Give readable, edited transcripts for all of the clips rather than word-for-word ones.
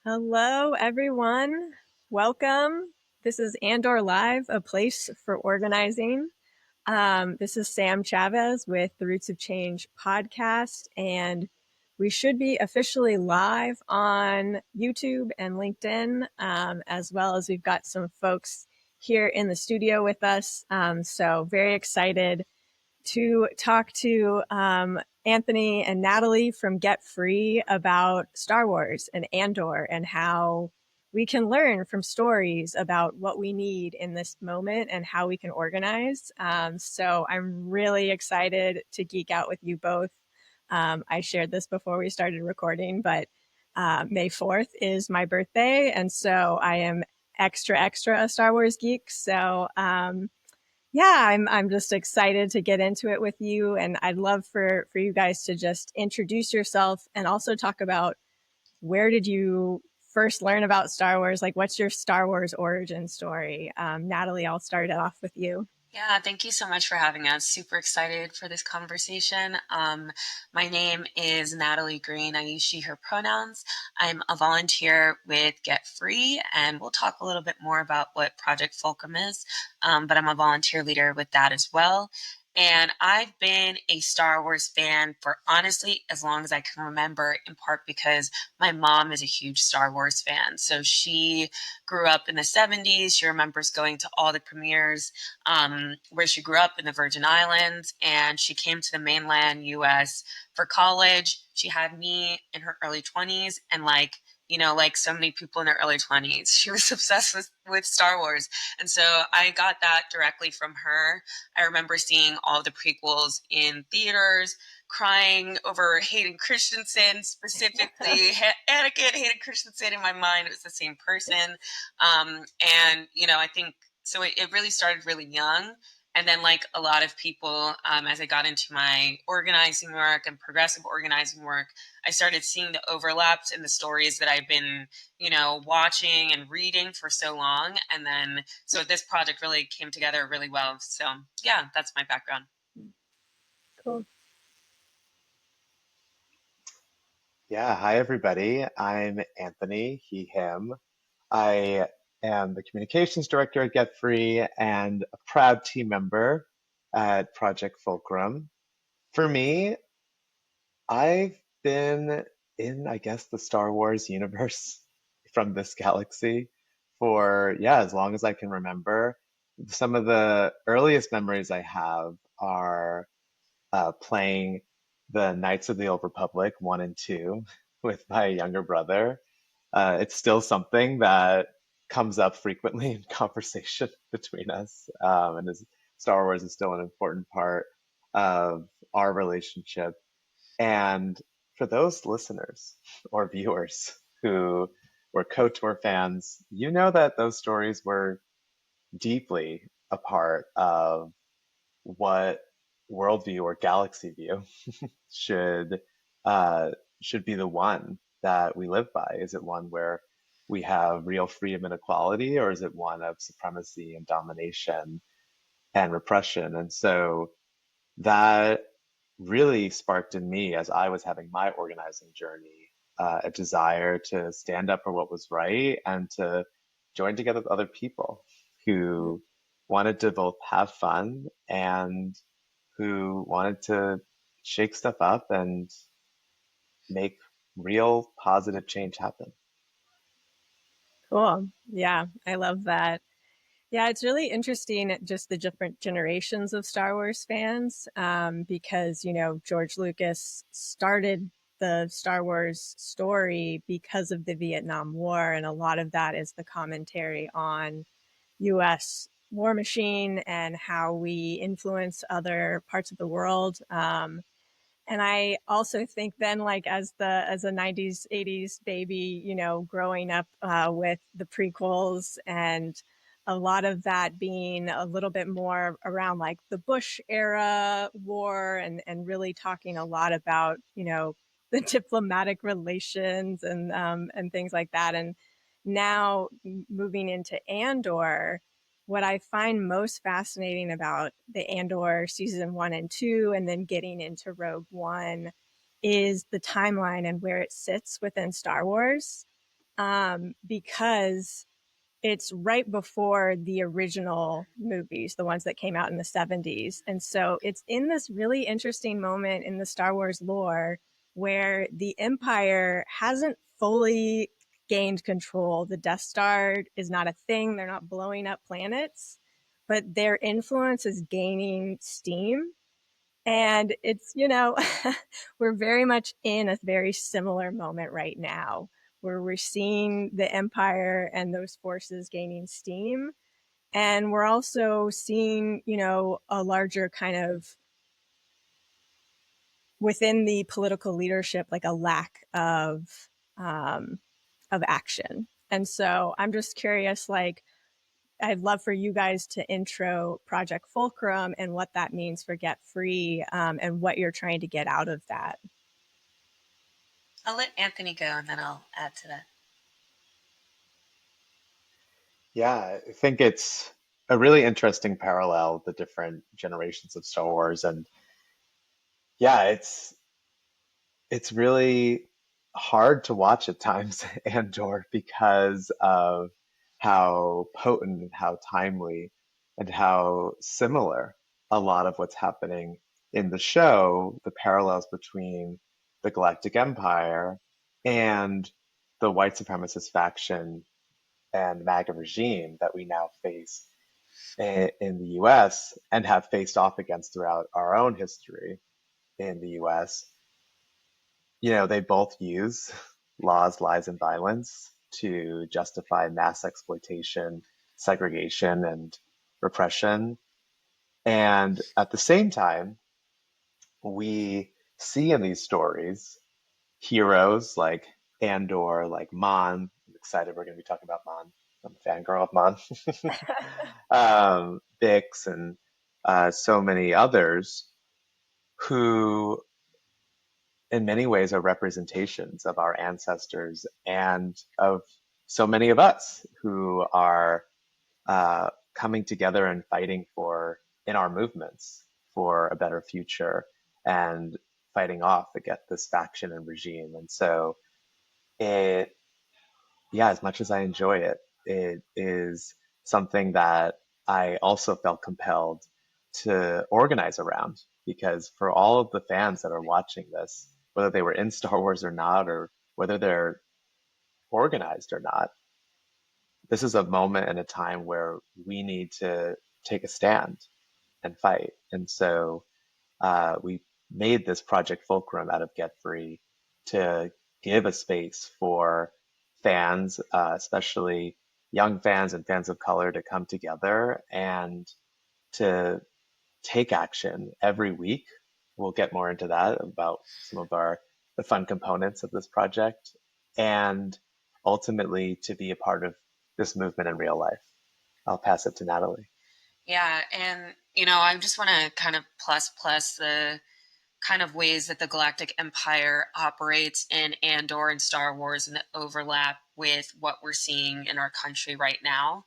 Hello, everyone. Welcome. This is Andor Live, a place for organizing. This is Sam Chavez with the Roots of Change podcast, and we should be officially live on YouTube and LinkedIn, as well as we've got some folks here in the studio with us. So very excited to talk to Anthony and Natalie from Get Free about Star Wars and Andor and how we can learn from stories about what we need in this moment and how we can organize. So I'm really excited to geek out with you both. I shared this before we started recording, but May 4th is my birthday. And so I am extra a Star Wars geek. So yeah, I'm just excited to get into it with you, and I'd love for you guys to just introduce yourself and also talk about where did you first learn about Star Wars? Like, what's your Star Wars origin story? Natalie, I'll start it off with you. Yeah, thank you so much for having us. Super excited for this conversation. My name is Natalie Green. I use she, her pronouns. I'm a volunteer with Get Free, and we'll talk a little bit more about what Project Fulcrum is, but I'm a volunteer leader with that as well. And I've been a Star Wars fan for honestly as long as I can remember, in part because my mom is a huge Star Wars fan. So she grew up in the 70s. She remembers going to all the premieres where she grew up in the Virgin Islands, and she came to the mainland US for college. She had me in her early 20s, and like so many people in their early 20s, she was obsessed with Star Wars. And so I got that directly from her. I remember seeing all the prequels in theaters, crying over Hayden Christensen, specifically Anakin, Hayden Christensen. In my mind, it was the same person. I think so it really started really young. And then, like a lot of people, as I got into my organizing work and progressive organizing work, I started seeing the overlaps in the stories that I've been, watching and reading for so long. And then, so this project really came together really well. So, yeah, that's my background. Cool. Yeah, hi everybody. I'm Anthony, he, him. I am the communications director at Get Free and a proud team member at Project Fulcrum. For me, I've been in, I guess, the Star Wars universe from this galaxy for, yeah, as long as I can remember. Some of the earliest memories I have are playing the Knights of the Old Republic 1 and 2 with my younger brother. It's still something that comes up frequently in conversation between us, Star Wars is still an important part of our relationship. And for those listeners or viewers who were KOTOR fans, you know that those stories were deeply a part of what worldview or galaxy view should uh, should be the one that we live by. Is it one where we have real freedom and equality, or is it one of supremacy and domination and repression? And so that really sparked in me as I was having my organizing journey a desire to stand up for what was right and to join together with other people who wanted to both have fun and who wanted to shake stuff up and make real positive change happen. Cool. Yeah, I love that. Yeah, it's really interesting just the different generations of Star Wars fans because, George Lucas started the Star Wars story because of the Vietnam War. And a lot of that is the commentary on US war machine and how we influence other parts of the world. And I also think then, like as a '90s, '80s baby, growing up with the prequels and a lot of that being a little bit more around like the Bush era war and really talking a lot about the diplomatic relations and things like that. And now moving into Andor, what I find most fascinating about the Andor season 1 and 2, and then getting into Rogue One, is the timeline and where it sits within Star Wars. because it's right before the original movies, the ones that came out in the 70s. And so it's in this really interesting moment in the Star Wars lore where the Empire hasn't fully gained control. The Death Star is not a thing, they're not blowing up planets, but their influence is gaining steam. And it's, we're very much in a very similar moment right now where we're seeing the empire and those forces gaining steam. And we're also seeing, a larger kind of within the political leadership, like a lack of action. And so I'm just curious, like, I'd love for you guys to intro Project Fulcrum and what that means for Get Free, and what you're trying to get out of that. I'll let Anthony go and then I'll add to that. Yeah, I think it's a really interesting parallel, the different generations of Star Wars. And yeah, it's really hard to watch at times, Andor, because of how potent and how timely and how similar a lot of what's happening in the show, the parallels between the Galactic Empire and the white supremacist faction and MAGA regime that we now face in the US and have faced off against throughout our own history in the US. They both use laws, lies, and violence to justify mass exploitation, segregation, and repression. And at the same time, we see in these stories heroes like Andor, like Mon. I'm excited we're going to be talking about Mon. I'm a fangirl of Mon. Bix, and so many others who in many ways are representations of our ancestors and of so many of us who are coming together and fighting for in our movements for a better future and fighting off against this faction and regime. And so it, yeah, as much as I enjoy it, it is something that I also felt compelled to organize around, because for all of the fans that are watching this, whether they were in Star Wars or not, or whether they're organized or not, this is a moment and a time where we need to take a stand and fight. And so we made this Project Fulcrum out of Get Free to give a space for fans, especially young fans and fans of color, to come together and to take action every week. We'll get more into that about some of the fun components of this project, and ultimately to be a part of this movement in real life. I'll pass it to Natalie. Yeah, and I just want to kind of plus the kind of ways that the Galactic Empire operates in Andor and Star Wars and the overlap with what we're seeing in our country right now.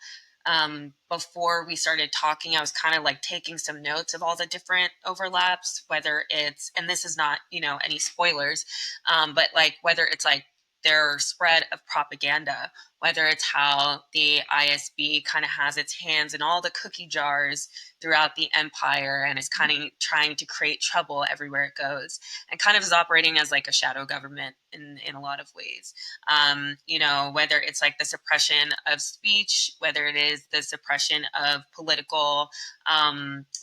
Before we started talking, I was kind of like taking some notes of all the different overlaps, whether it's, and this is not, any spoilers, but like whether it's like their spread of propaganda, whether it's how the ISB kind of has its hands in all the cookie jars throughout the empire and is kind of trying to create trouble everywhere it goes, and kind of is operating as like a shadow government in a lot of ways. Whether it's like the suppression of speech, whether it is the suppression of political,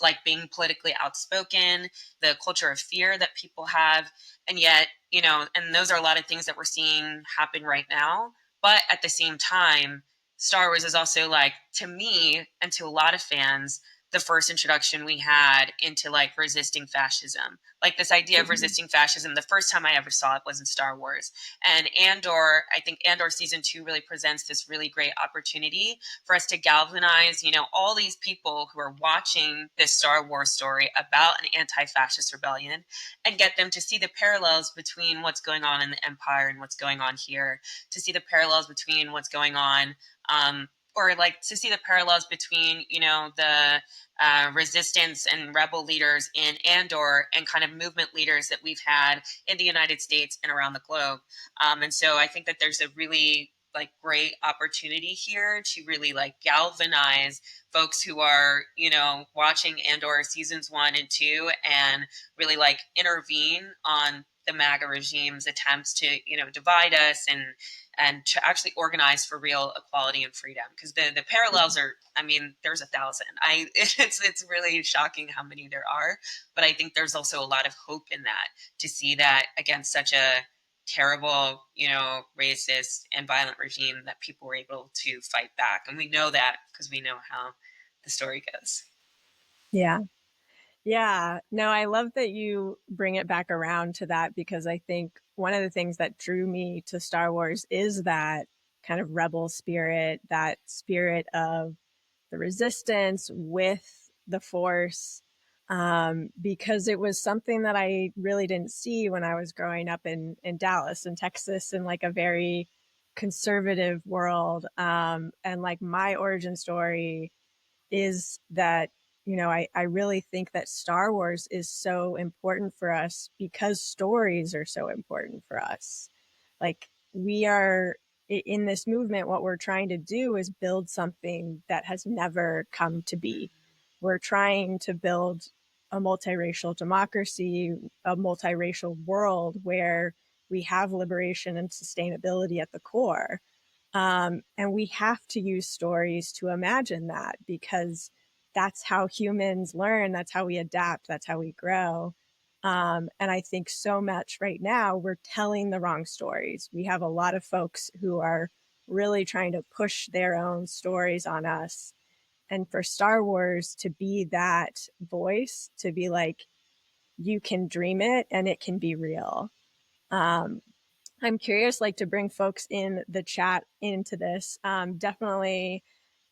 like being politically outspoken, the culture of fear that people have. And yet, and those are a lot of things that we're seeing happen right now. But at the same time, Star Wars is also like, to me and to a lot of fans, the first introduction we had into like resisting fascism. Like this idea of resisting fascism, the first time I ever saw it was in Star Wars. And I think Andor season 2 really presents this really great opportunity for us to galvanize, all these people who are watching this Star Wars story about an anti-fascist rebellion and get them to see the parallels between what's going on in the Empire and what's going on here, to see the parallels between what's going on, or like to see the parallels between, the resistance and rebel leaders in Andor and kind of movement leaders that we've had in the United States and around the globe. And so I think that there's a really like great opportunity here to really like galvanize folks who are, you know, watching Andor seasons 1 and 2 and really like intervene on the MAGA regime's attempts to, you know, divide us and to actually organize for real equality and freedom. Because the parallels are, I mean, there's 1,000. It's really shocking how many there are, but I think there's also a lot of hope in that, to see that against such a terrible, you know, racist and violent regime, that people were able to fight back. And we know that because we know how the story goes. Yeah. Yeah. No, I love that you bring it back around to that, because I think one of the things that drew me to Star Wars is that kind of rebel spirit, that spirit of the resistance with the force, because it was something that I really didn't see when I was growing up in Dallas in Texas, in like a very conservative world. And like my origin story is that, you know, I really think that Star Wars is so important for us because stories are so important for us. Like, we are in this movement, what we're trying to do is build something that has never come to be. We're trying to build a multiracial democracy, a multiracial world where we have liberation and sustainability at the core. And we have to use stories to imagine that, because that's how humans learn, that's how we adapt, that's how we grow. And I think so much right now we're telling the wrong stories. We have a lot of folks who are really trying to push their own stories on us. And for Star Wars to be that voice, to be like, you can dream it and it can be real. Um, I'm curious, like, to bring folks in the chat into this. Definitely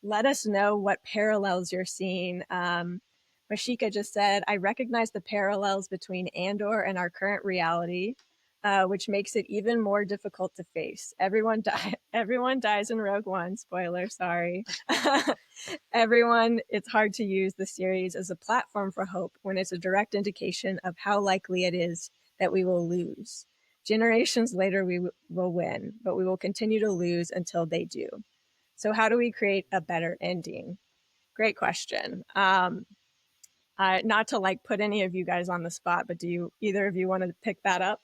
let us know what parallels you're seeing. Mashika just said, I recognize the parallels between Andor and our current reality, which makes it even more difficult to face. Everyone dies in Rogue One. Spoiler, sorry. Everyone, it's hard to use the series as a platform for hope when it's a direct indication of how likely it is that we will lose. Generations later, we will win, but we will continue to lose until they do. So, how do we create a better ending? Great question. Not to like put any of you guys on the spot, but do you either of you want to pick that up?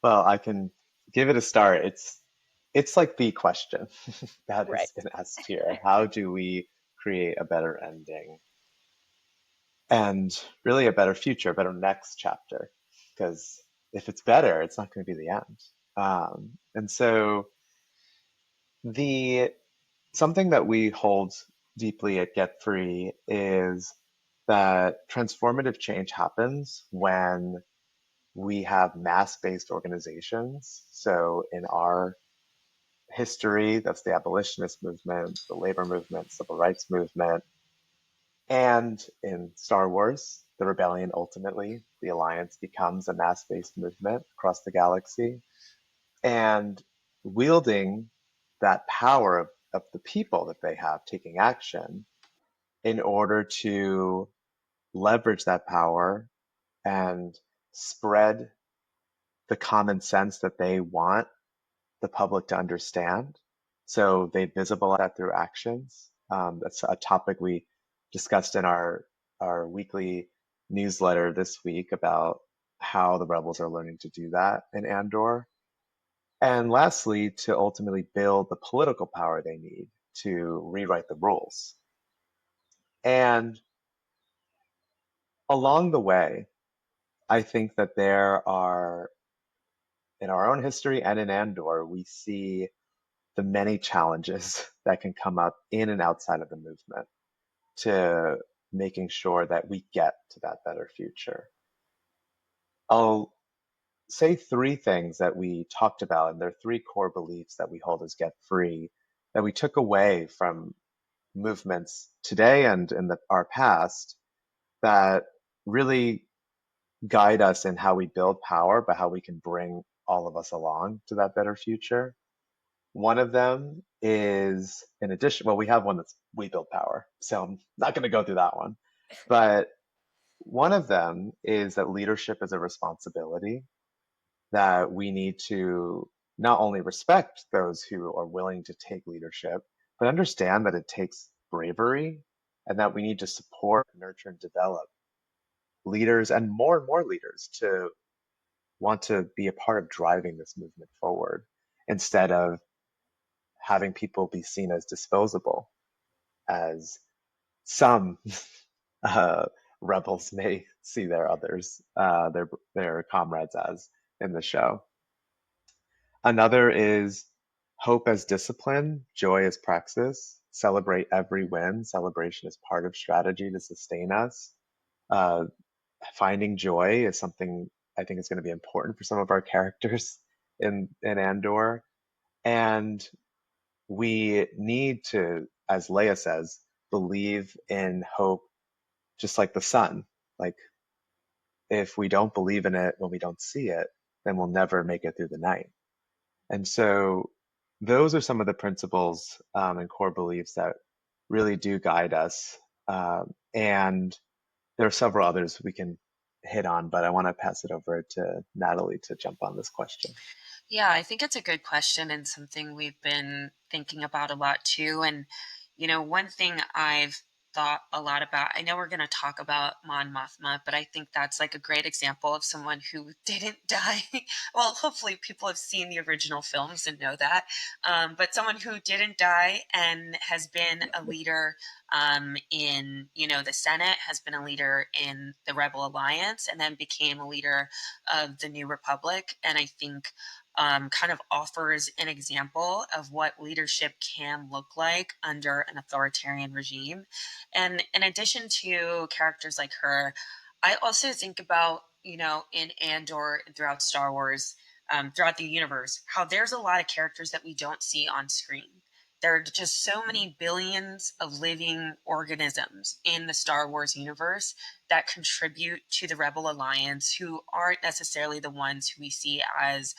Well, I can give it a start. It's like the question that Right. has been asked here. How do we create a better ending and really a better future, a better next chapter? Because if it's better, it's not going to be the end. And so the something that we hold deeply at Get Free is that transformative change happens when we have mass-based organizations. So in our history, that's the abolitionist movement, the labor movement, civil rights movement, and in Star Wars, the rebellion ultimately, the Alliance becomes a mass-based movement across the galaxy. And wielding that power of the people that they have taking action in order to leverage that power and spread the common sense that they want the public to understand. So they visibilize that through actions. That's a topic we discussed in our weekly newsletter this week about how the rebels are learning to do that in Andor. And lastly, to ultimately build the political power they need to rewrite the rules. And along the way, I think that there are, in our own history and in Andor, we see the many challenges that can come up in and outside of the movement to making sure that we get to that better future. I'll say three things that we talked about, and there are three core beliefs that we hold as Get Free that we took away from movements today and in our past that really guide us in how we build power, but how we can bring all of us along to that better future. One of them is, in addition, well, we have one that's we build power, so I'm not going to go through that one. But one of them is that leadership is a responsibility, that we need to not only respect those who are willing to take leadership, but understand that it takes bravery and that we need to support, nurture, and develop leaders and more leaders to want to be a part of driving this movement forward instead of having people be seen as disposable, as some uh, rebels may see their others, their comrades as in the show. Another is hope as discipline, joy as praxis. Celebrate every win. Celebration is part of strategy to sustain us. Uh, Finding joy is something I think is going to be important for some of our characters in Andor. And we need to, as Leia says, believe in hope just like the sun. Like if we don't believe in it when we don't see it, then we'll never make it through the night. And so those are some of the principles and core beliefs that really do guide us. And there are several others we can hit on, but I want to pass it over to Natalie to jump on this question. Yeah, I think it's a good question and something we've been thinking about a lot too. And, one thing I've thought a lot about, I know we're going to talk about Mon Mothma, but I think that's like a great example of someone who didn't die. Well, hopefully people have seen the original films and know that. But someone who didn't die and has been a leader in, the Senate, has been a leader in the Rebel Alliance, and then became a leader of the New Republic. And I think kind of offers an example of what leadership can look like under an authoritarian regime. And in addition to characters like her, I also think about, in Andor and throughout Star Wars, throughout the universe, how there's a lot of characters that we don't see on screen. There are just so many billions of living organisms in the Star Wars universe that contribute to the Rebel Alliance, who aren't necessarily the ones who we see as,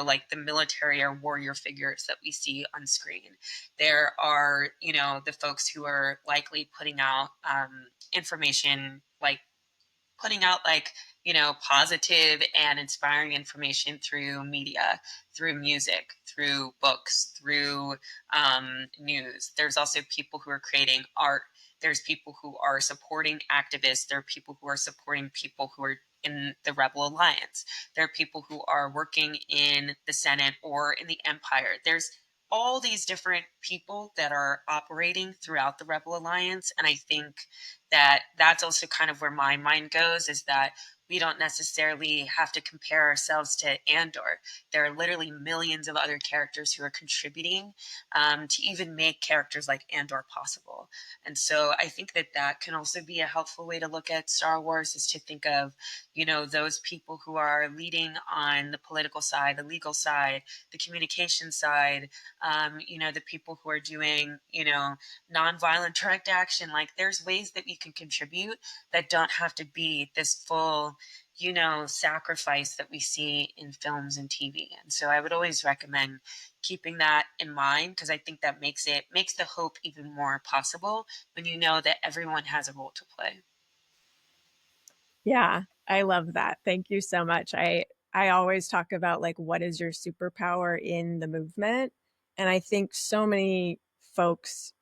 like the military or warrior figures that we see on screen. There are, the folks who are likely putting out information, like putting out positive and inspiring information through media, through music, through books, through news. There's also people who are creating art. There's people who are supporting activists. There are people who are supporting people who are in the Rebel Alliance. There are people who are working in the Senate or in the Empire. There's all these different people that are operating throughout the Rebel Alliance. And I think that that's also kind of where my mind goes, is that we don't necessarily have to compare ourselves to Andor. There are literally millions of other characters who are contributing to even make characters like Andor possible. And so I think that that can also be a helpful way to look at Star Wars, is to think of, those people who are leading on the political side, the legal side, the communication side, the people who are doing, nonviolent direct action. Like there's ways that we can contribute that don't have to be this full, sacrifice that we see in films and TV. And so I would always recommend keeping that in mind, because I think that makes the hope even more possible when you know that everyone has a role to play. Yeah, I love that. Thank you so much. I always talk about like what is your superpower in the movement, and I think so many folks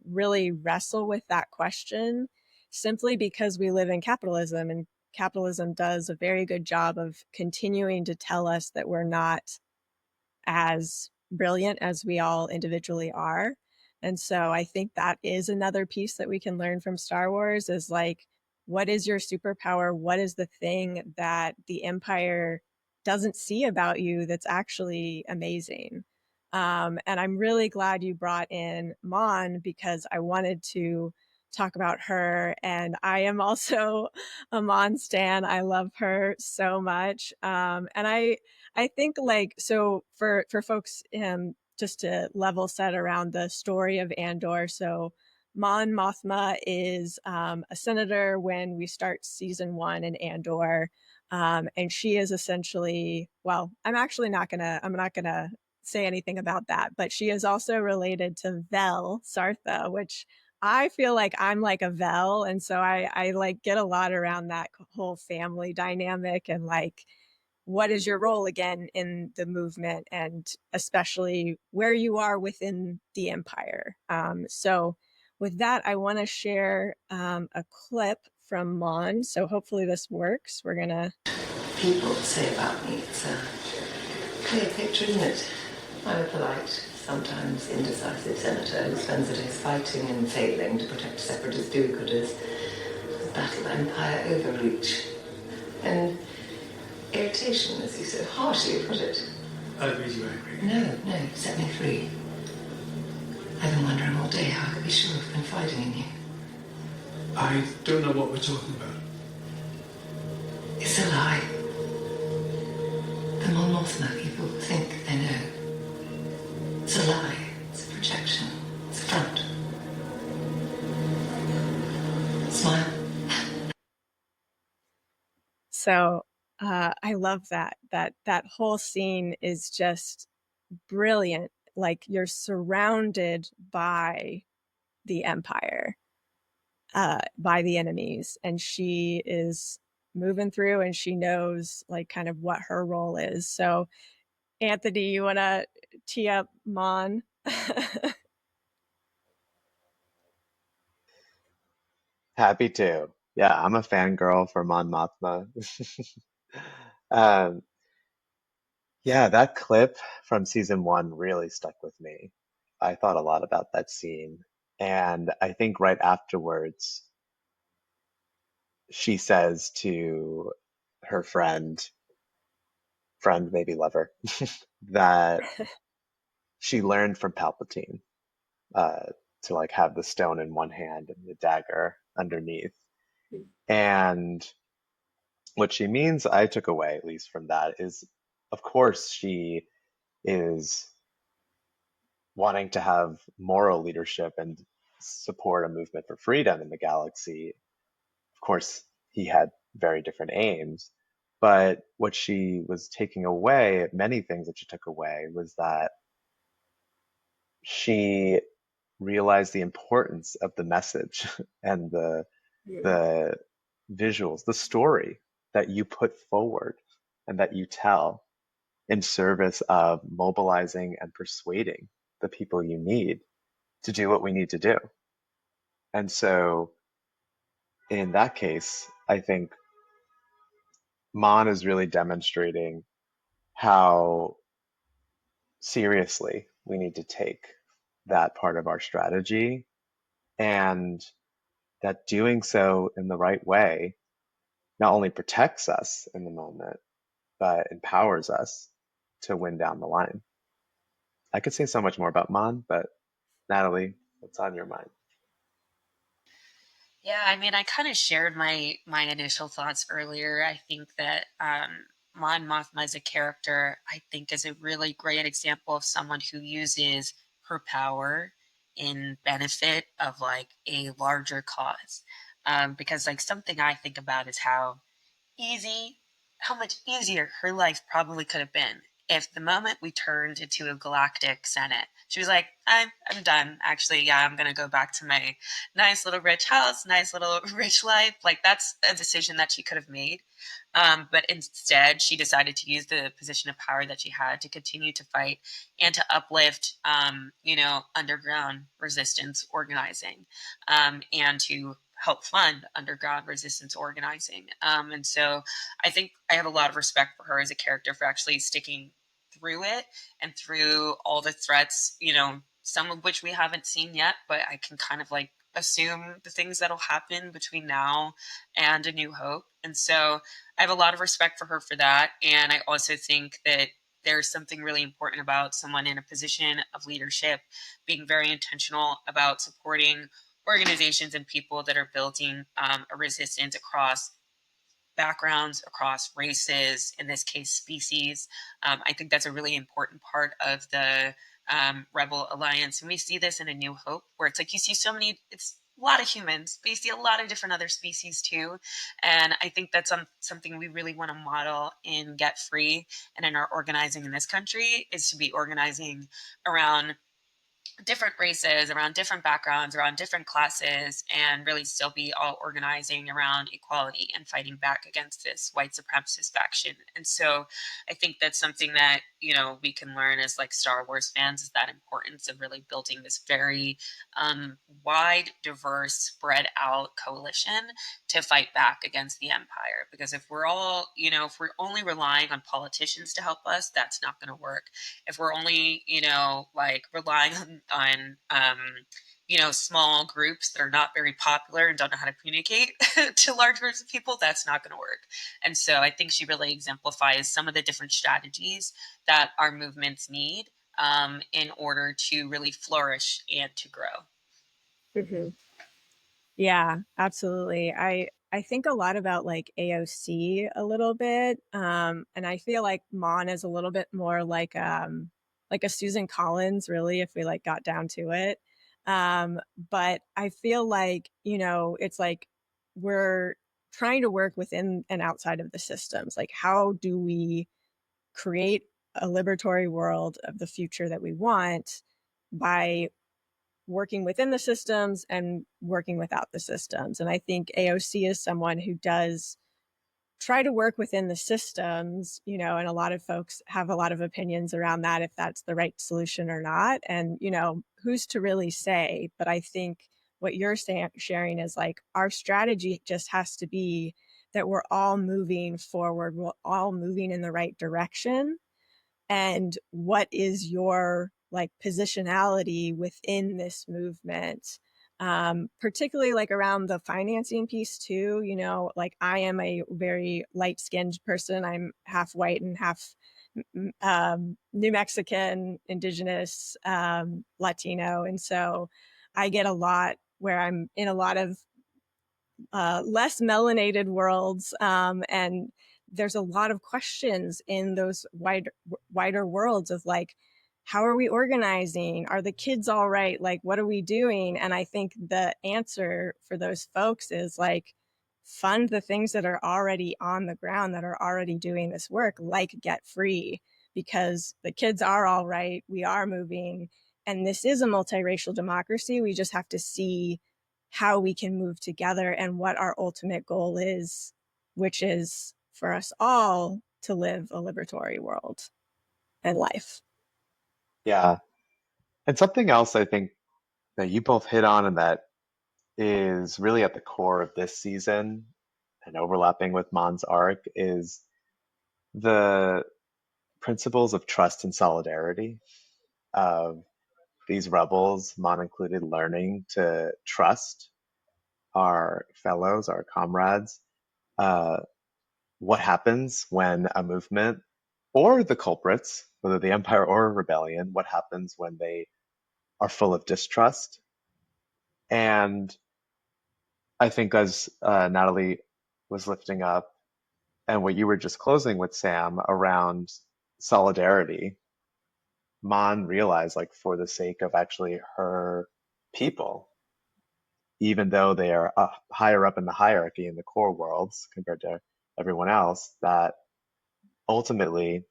really wrestle with that question simply because we live in capitalism, and capitalism does a very good job of continuing to tell us that we're not as brilliant as we all individually are. And so I think that is another piece that we can learn from Star Wars, is like, what is your superpower? What is the thing that the Empire doesn't see about you that's actually amazing? And I'm really glad you brought in Mon, because I wanted to talk about her. And I am also a Mon stan. I love her so much. And I think like, so for folks, just to level set around the story of Andor. So Mon Mothma is a senator when we start season 1 in Andor. And she is essentially, well, I'm not gonna say anything about that, but she is also related to Vel Sartha, which I feel like I'm like a Vel. And so I like get a lot around that whole family dynamic, and like what is your role again in the movement, and especially where you are within the empire. So with that, I want to share a clip from Mon. So hopefully this works. We're gonna. People say about me, it's a clear picture, isn't it? I'm a polite, sometimes indecisive senator who spends the days fighting and failing to protect separatist do-gooders, battle empire overreach, and irritation, as you so harshly put it. I've made you angry. No, set me free. I've been wondering all day how I could be sure of confiding in you. I don't know what we're talking about. It's a lie. The Mon Mothma people think they know. It's a lie. It's a projection. It's a front. Smile. So I love that. That whole scene is just brilliant. Like, you're surrounded by the empire, by the enemies, and she is moving through, and she knows like kind of what her role is. So Anthony, you want to tee up Mon? Happy to. Yeah, I'm a fangirl for Mon Mothma. um, yeah, that clip from season one really stuck with me. I thought a lot about that scene. And I think right afterwards, she says to her friend, maybe lover, that she learned from Palpatine uh, to like have the stone in one hand and the dagger underneath. And what she means, I took away at least from that, is of course she is wanting to have moral leadership and support a movement for freedom in the galaxy. Of course, he had very different aims, but what she was taking away, many things that she took away, was that she realized the importance of the message and the visuals, the story that you put forward and that you tell in service of mobilizing and persuading the people you need to do what we need to do. And so in that case, I think Mon is really demonstrating how seriously we need to take that part of our strategy, and that doing so in the right way not only protects us in the moment, but empowers us to win down the line. I could say so much more about Mon, but Natalie, what's on your mind? Yeah, I mean, I kind of shared my initial thoughts earlier. I think that Mon Mothma as a character, I think, is a really great example of someone who uses her power in benefit of like a larger cause. Because like something I think about is easy, how much easier her life probably could have been if the moment we turned into a galactic senate, she was like, I'm done. Actually, yeah, I'm going to go back to my nice little rich house, nice little rich life. Like, that's a decision that she could have made. But instead, she decided to use the position of power that she had to continue to fight and to uplift, underground resistance organizing, and to help fund underground resistance organizing. And so I think I have a lot of respect for her as a character for actually sticking through it and through all the threats, some of which we haven't seen yet, but I can kind of like assume the things that'll happen between now and A New Hope. And so I have a lot of respect for her for that. And I also think that there's something really important about someone in a position of leadership being very intentional about supporting organizations and people that are building a resistance across backgrounds, across races, in this case, species. I think that's a really important part of the Rebel Alliance. And we see this in A New Hope, where it's like you see so many, it's a lot of humans, but you see a lot of different other species too. And I think that's something we really want to model in Get Free and in our organizing in this country, is to be organizing around different races, around different backgrounds, around different classes, and really still be all organizing around equality and fighting back against this white supremacist faction. And so I think that's something that, we can learn as like Star Wars fans, is that importance of really building this very wide, diverse, spread out coalition to fight back against the empire. Because if we're all, if we're only relying on politicians to help us, that's not going to work. If we're only, like relying on small groups that are not very popular and don't know how to communicate to large groups of people, that's not going to work. And so I think she really exemplifies some of the different strategies that our movements need in order to really flourish and to grow. Mm-hmm. Yeah, absolutely. I think a lot about like AOC a little bit. And I feel like Mon is a little bit more like a Susan Collins, really, if we like got down to it. But I feel like, it's like we're trying to work within and outside of the systems. Like, how do we create a liberatory world of the future that we want by working within the systems and working without the systems? And I think AOC is someone who does try to work within the systems, and a lot of folks have a lot of opinions around that, if that's the right solution or not. And, who's to really say? But I think what you're sharing is like our strategy just has to be that we're all moving forward, we're all moving in the right direction. And what is your like positionality within this movement, particularly like around the financing piece too. Like I am a very light-skinned person. I'm half white and half New Mexican, indigenous, Latino. And so I get a lot where I'm in a lot of less melanated worlds, and there's a lot of questions in those wider worlds of like, how are we organizing? Are the kids all right? Like, what are we doing? And I think the answer for those folks is like, fund the things that are already on the ground, that are already doing this work, like Get Free, because the kids are all right. We are moving, and this is a multiracial democracy. We just have to see how we can move together and what our ultimate goal is, which is for us all to live a liberatory world and life. Yeah. And something else I think that you both hit on and that is really at the core of this season and overlapping with Mon's arc is the principles of trust and solidarity of these rebels, Mon included, learning to trust our fellows, our comrades. Uh, what happens when a movement or the culprits, whether the empire or a rebellion, what happens when they are full of distrust? And I think as Natalie was lifting up, and what you were just closing with, Sam, around solidarity, Mon realized, like, for the sake of actually her people, even though they are higher up in the hierarchy in the core worlds compared to everyone else, that ultimately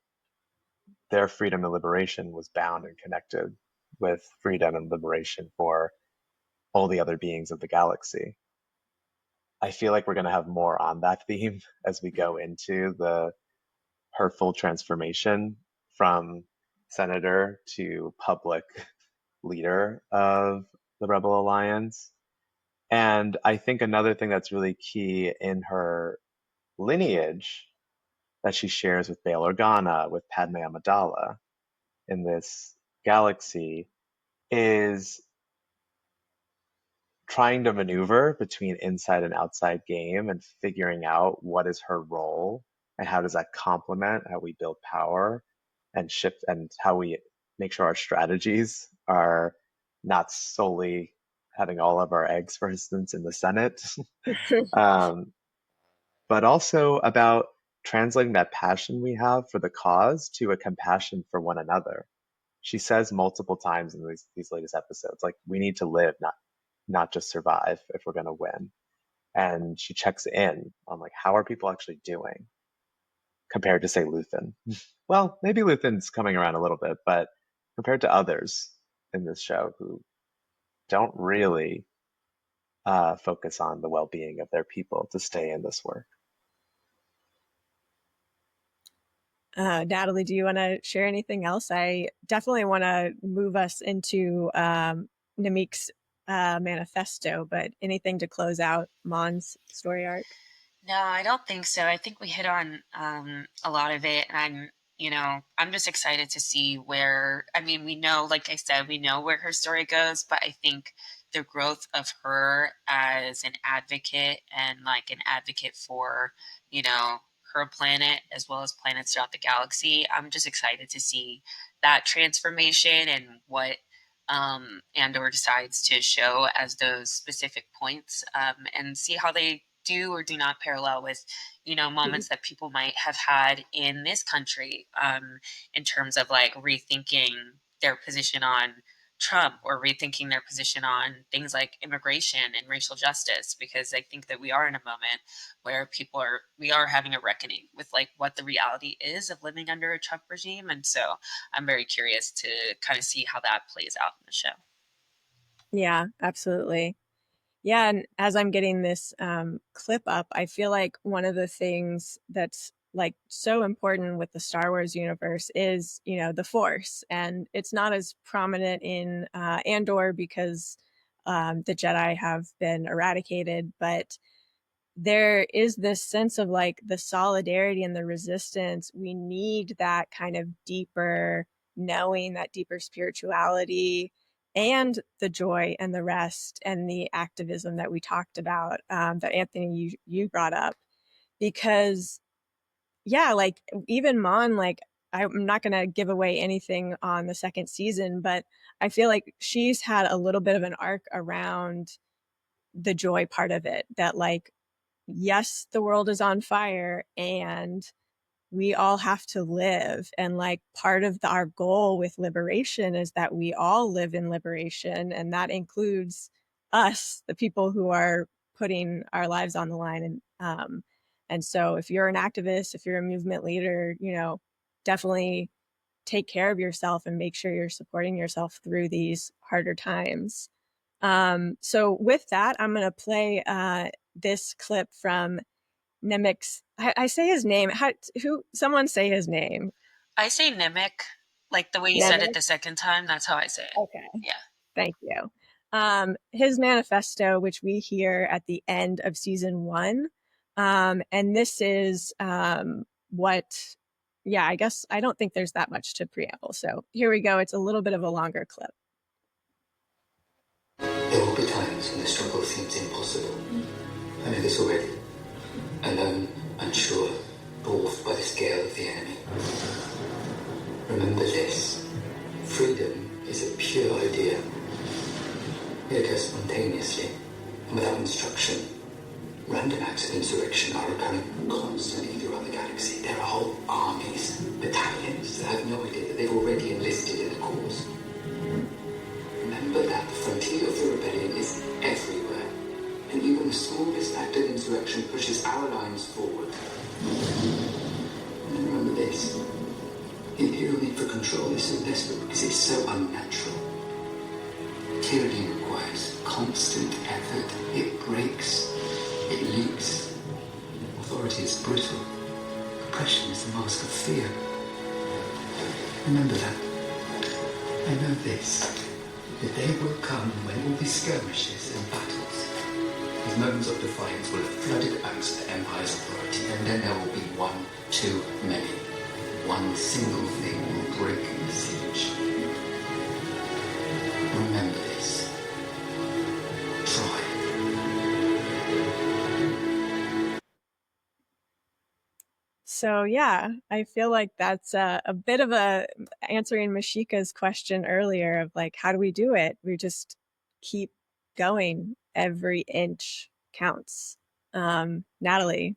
their freedom and liberation was bound and connected with freedom and liberation for all the other beings of the galaxy. I feel like we're going to have more on that theme as we go into her full transformation from senator to public leader of the Rebel Alliance. And I think another thing that's really key in her lineage that she shares with Bail Organa, with Padme Amidala in this galaxy, is trying to maneuver between inside and outside game and figuring out what is her role and how does that complement how we build power and shift and how we make sure our strategies are not solely having all of our eggs, for instance, in the Senate, um, but also about translating that passion we have for the cause to a compassion for one another. She says multiple times in these latest episodes, like, we need to live, not just survive if we're going to win. And she checks in on, like, how are people actually doing compared to, say, Luthen. Well, maybe Luthen's coming around a little bit, but compared to others, in this show who don't really focus on the well-being of their people to stay in this work. Natalie, do you want to share anything else? I definitely want to move us into Nemik's manifesto, but anything to close out Mon's story arc? No, I don't think so. I think we hit on a lot of it, and I'm just excited to see where. I mean, we know, like I said, we know where her story goes, but I think the growth of her as an advocate and like an advocate for, her planet as well as planets throughout the galaxy. I'm just excited to see that transformation and what Andor decides to show as those specific points, and see how they do or do not parallel with moments that people might have had in this country, in terms of like rethinking their position on Trump or rethinking their position on things like immigration and racial justice, because I think that we are in a moment where we are having a reckoning with like what the reality is of living under a Trump regime. And so I'm very curious to kind of see how that plays out in the show. Yeah, absolutely. Yeah, and as I'm getting this clip up, I feel like one of the things that's like so important with the Star Wars universe is, the Force, and it's not as prominent in Andor because the Jedi have been eradicated, but there is this sense of like the solidarity and the resistance. We need that kind of deeper knowing, that deeper spirituality, and the joy and the rest and the activism that we talked about, that Anthony, you brought up. Because, yeah, like even Mon, like I'm not going to give away anything on the second season, but I feel like she's had a little bit of an arc around the joy part of it, that like, yes, the world is on fire and we all have to live. And like part of our goal with liberation is that we all live in liberation. And that includes us, the people who are putting our lives on the line. And so if you're an activist, if you're a movement leader, definitely take care of yourself and make sure you're supporting yourself through these harder times. So with that, I'm going to play this clip from Nemik's. I say his name. Someone say his name. I say Nemik, like the way you said it the second time. That's how I say it. Okay. Yeah. Thank you. His manifesto, which we hear at the end of season 1. And this is what, yeah, I guess I don't think there's that much to preamble. So here we go. It's a little bit of a longer clip. There will be times when the struggle seems impossible. I know this already. Alone, unsure, dwarfed by the scale of the enemy. Remember this. Freedom is a pure idea. It occurs spontaneously and without instruction. Random acts of insurrection are occurring constantly throughout the galaxy. There are whole armies, battalions that have no idea that they've already enlisted in the cause. Remember that the frontier of the rebellion is everywhere, and even the smallest act of insurrection pushes our lines forward. And remember this, the imperial need for control is so desperate because it's so unnatural. Tyranny requires constant effort. It breaks, it leaks. Authority is brutal. Oppression is the mask of fear. Remember that. I know this. The day will come when all these skirmishes and battles, these moments of defiance will have flooded the banks of the Empire's authority, and then there will be one too many. One single thing will break the siege. Remember this. Try. So yeah, I feel like that's a bit of a answering Mashika's question earlier of like, how do we do it? We just keep going. Every inch counts. Natalie.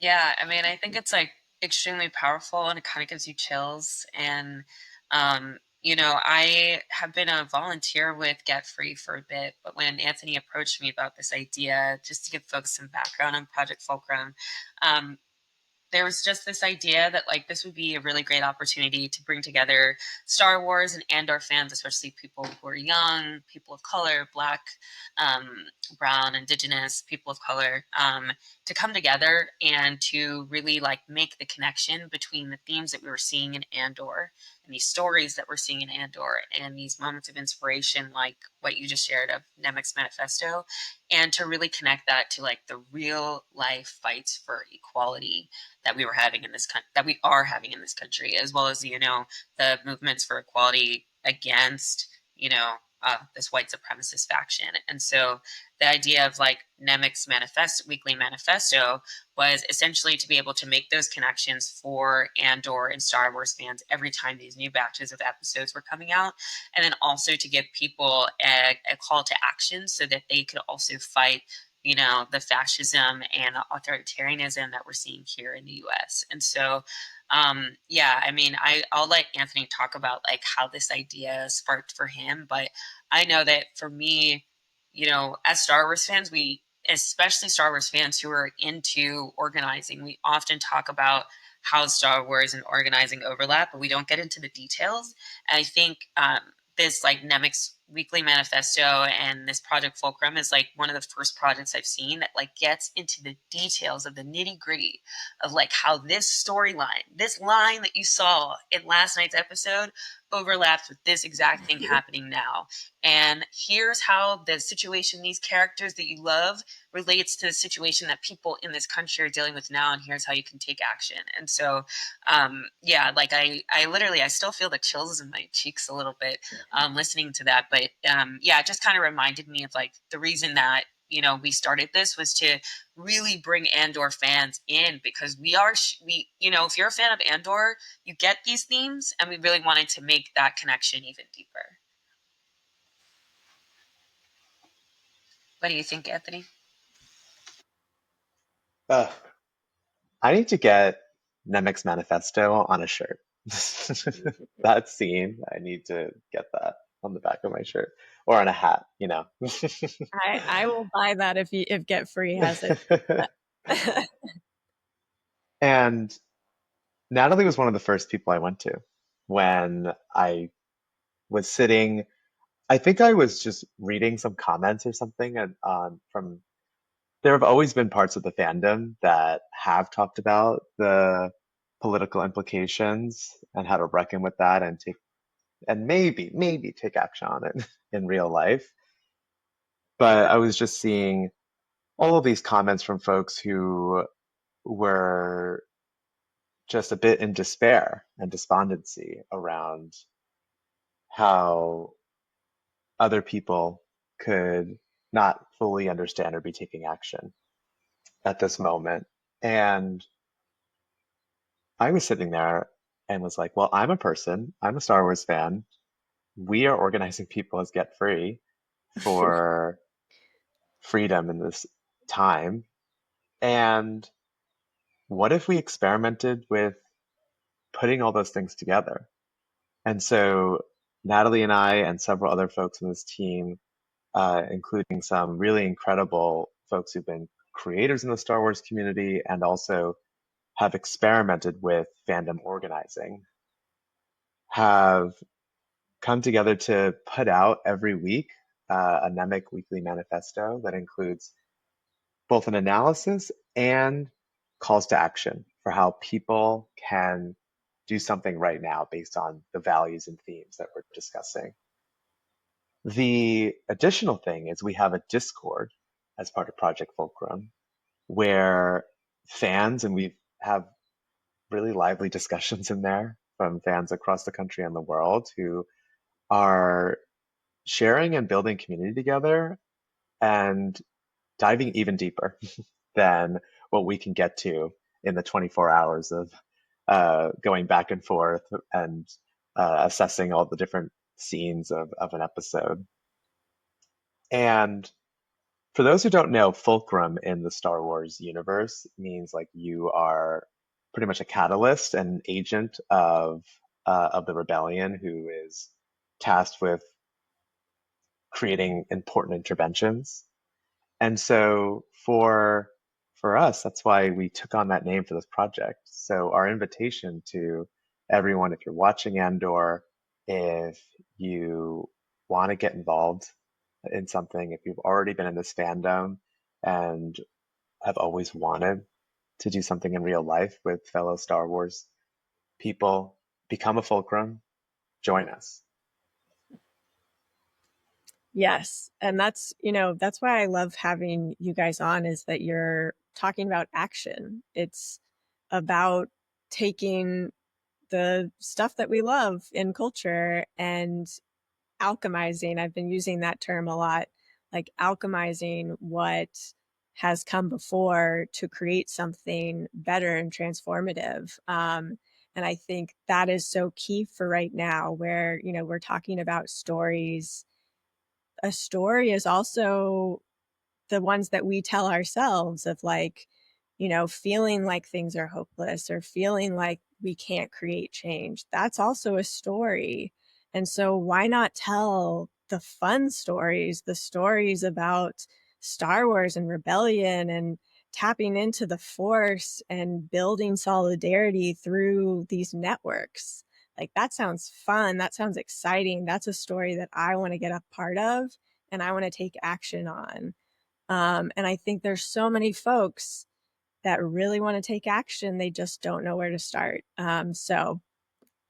Yeah, I mean, I think it's like extremely powerful and it kind of gives you chills. And, I have been a volunteer with Get Free for a bit, but when Anthony approached me about this idea, just to give folks some background on Project Fulcrum, um, there was just this idea that like this would be a really great opportunity to bring together Star Wars and Andor fans, especially people who are young, people of color, Black, brown, Indigenous, people of color, to come together and to really like make the connection between the themes that we were seeing in Andor and these stories that we're seeing in Andor and these moments of inspiration like what you just shared of Nemik's Manifesto, and to really connect that to like the real life fights for equality that we were having in this that we are having in this country, as well as the movements for equality against this white supremacist faction. And so the idea of like Nemik's weekly manifesto was essentially to be able to make those connections for Andor and Star Wars fans every time these new batches of episodes were coming out, and then also to give people a call to action so that they could also fight the fascism and authoritarianism that we're seeing here in the US. And so yeah, I mean, I'll let Anthony talk about like how this idea sparked for him, but I know that for me, as Star Wars fans, especially Star Wars fans who are into organizing, we often talk about how Star Wars and organizing overlap, but we don't get into the details. And I think this like Nemik's weekly manifesto and this Project Fulcrum is like one of the first projects I've seen that like gets into the details of the nitty gritty of like how this storyline, this line that you saw in last night's episode overlaps with this exact thing happening now. And here's how the situation these characters that you love relates to the situation that people in this country are dealing with now, and here's how you can take action. And so yeah, like I literally I still feel the chills in my cheeks a little bit listening to that. But yeah, it just kind of reminded me of like the reason that we started this was to really bring Andor fans in, because if you're a fan of Andor, you get these themes, and we really wanted to make that connection even deeper. What do you think, Anthony? I need to get Nemik's Manifesto on a shirt. That scene, I need to get that on the back of my shirt or on a hat, I will buy that if Get Free has it. And Natalie was one of the first people I went to when I was sitting. I think I was just reading some comments or something, and from there have always been parts of the fandom that have talked about the political implications and how to reckon with that and maybe take action on it in real life. But I was just seeing all of these comments from folks who were just a bit in despair and despondency around how other people could not fully understand or be taking action at this moment. And I was sitting there and was like, well, I'm a person, I'm a Star Wars fan. We are organizing people as Get Free for freedom in this time. And what if we experimented with putting all those things together? And so Natalie and I and several other folks on this team, including some really incredible folks who've been creators in the Star Wars community and also have experimented with fandom organizing, have come together to put out every week a Nemik weekly manifesto that includes both an analysis and calls to action for how people can do something right now based on the values and themes that we're discussing. The additional thing is we have a Discord as part of Project Fulcrum where fans, and we have really lively discussions in there from fans across the country and the world who are sharing and building community together and diving even deeper than what we can get to in the 24 hours of going back and forth and assessing all the different scenes of an episode. And for those who don't know, fulcrum in the Star Wars universe means like you are pretty much a catalyst and agent of the rebellion who is tasked with creating important interventions. And so for for us, that's why we took on that name for this project. So our invitation to everyone, if you're watching Andor, if you want to get involved in something, if you've already been in this fandom and have always wanted to do something in real life with fellow Star Wars people, become a Fulcrum, join us. Yes. And that's, that's why I love having you guys on, is that you're talking about action. It's about taking the stuff that we love in culture and alchemizing. I've been using that term a lot, like alchemizing what has come before to create something better and transformative. And I think that is so key for right now, where, we're talking about stories. A story is also the ones that we tell ourselves, of like, feeling like things are hopeless or feeling like we can't create change. That's also a story. And so why not tell the fun stories, the stories about Star Wars and rebellion and tapping into the force and building solidarity through these networks? Like, that sounds fun. That sounds exciting. That's a story that I want to get a part of and I want to take action on. And I think there's so many folks that really want to take action. They just don't know where to start. So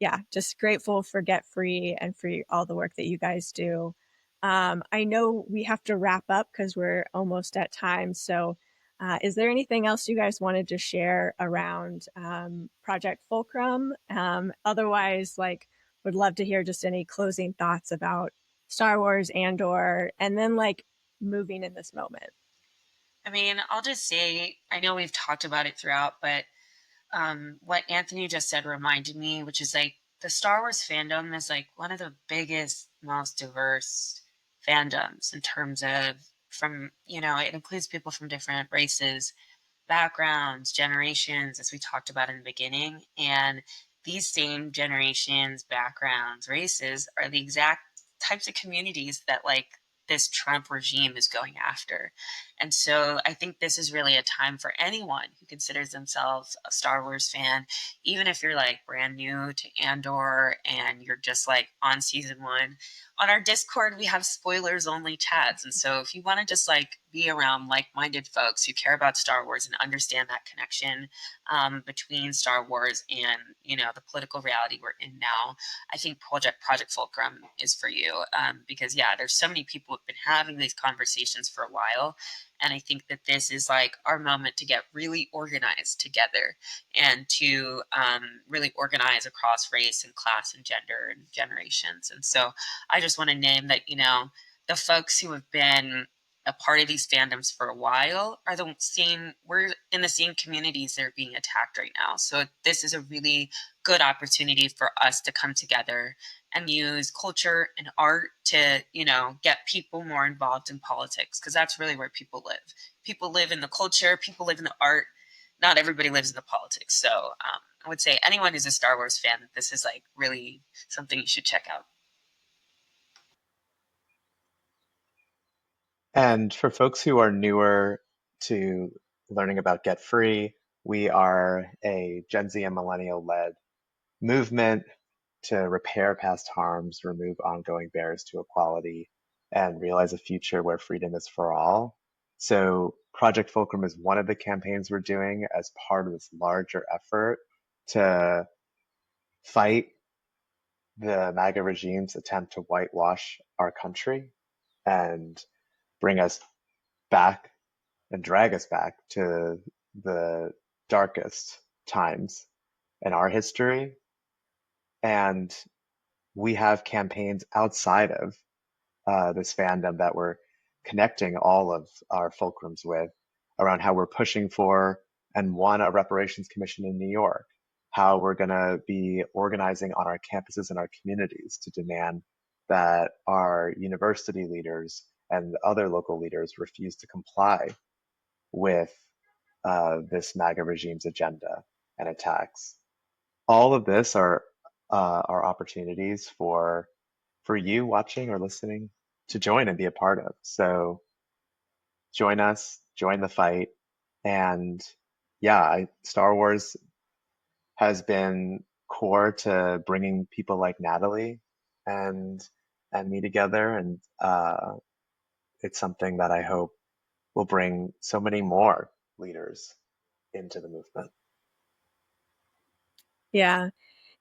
yeah, just grateful for Get Free and for all the work that you guys do. I know we have to wrap up because we're almost at time. So is there anything else you guys wanted to share around Project Fulcrum? Otherwise, like, would love to hear just any closing thoughts about Star Wars, Andor, and then like moving in this moment. I mean, I'll just say, I know we've talked about it throughout, but what Anthony just said reminded me, which is like the Star Wars fandom is like one of the biggest, most diverse fandoms in terms of it includes people from different races, backgrounds, generations, as we talked about in the beginning. And these same generations, backgrounds, races are the exact types of communities that like this Trump regime is going after. And so I think this is really a time for anyone who considers themselves a Star Wars fan, even if you're like brand new to Andor and you're just like on season one. On our Discord, we have spoilers only chats. And so if you want to just like be around like-minded folks who care about Star Wars and understand that connection between Star Wars and, the political reality we're in now, I think Project Fulcrum is for you. Because yeah, there's so many people who've been having these conversations for a while. And I think that this is like our moment to get really organized together and to really organize across race and class and gender and generations. And so I just want to name that, the folks who have been a part of these fandoms for a while are we're in the same communities that are being attacked right now. So this is a really good opportunity for us to come together and use culture and art to, get people more involved in politics, because that's really where people live. People live in the culture, people live in the art. Not everybody lives in the politics. So I would say anyone who's a Star Wars fan, this is like really something you should check out. And for folks who are newer to learning about Get Free, we are a Gen Z and millennial led movement to repair past harms, remove ongoing barriers to equality, and realize a future where freedom is for all. So Project Fulcrum is one of the campaigns we're doing as part of this larger effort to fight the MAGA regime's attempt to whitewash our country and bring us back and drag us back to the darkest times in our history. And we have campaigns outside of this fandom that we're connecting all of our fulcrums with, around how we're pushing for and won a reparations commission in New York, how we're going to be organizing on our campuses and our communities to demand that our university leaders and other local leaders refuse to comply with this MAGA regime's agenda and attacks. All of this are opportunities for you watching or listening to join and be a part of. So join us, join the fight, And yeah, Star Wars has been core to bringing people like Natalie and me together, and it's something that I hope will bring so many more leaders into the movement. Yeah.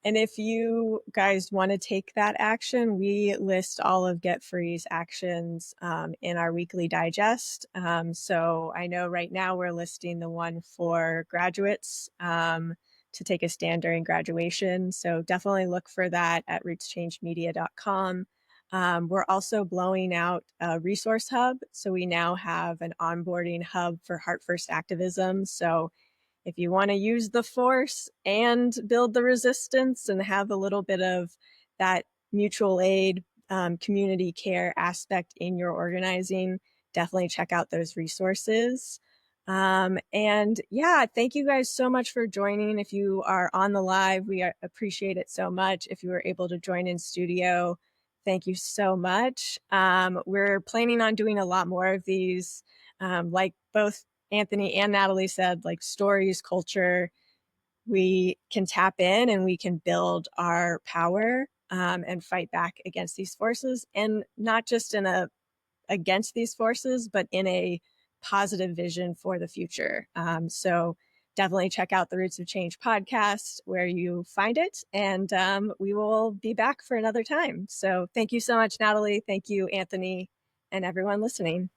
And if you guys want to take that action, we list all of Get Free's actions in our weekly digest. So I know right now we're listing the one for graduates to take a stand during graduation. So definitely look for that at rootschangemedia.com. We're also blowing out a resource hub. So we now have an onboarding hub for Heart First Activism. So if you want to use the force and build the resistance and have a little bit of that mutual aid, community care aspect in your organizing, definitely check out those resources. And yeah, thank you guys so much for joining. If you are on the live, we appreciate it so much. If you were able to join in studio, thank you so much. We're planning on doing a lot more of these, like both Anthony and Natalie said, like stories, culture, we can tap in and we can build our power and fight back against these forces, and not just in a against these forces, but in a positive vision for the future. So definitely check out the Roots of Change podcast where you find it, and we will be back for another time. So thank you so much, Natalie. Thank you, Anthony, and everyone listening.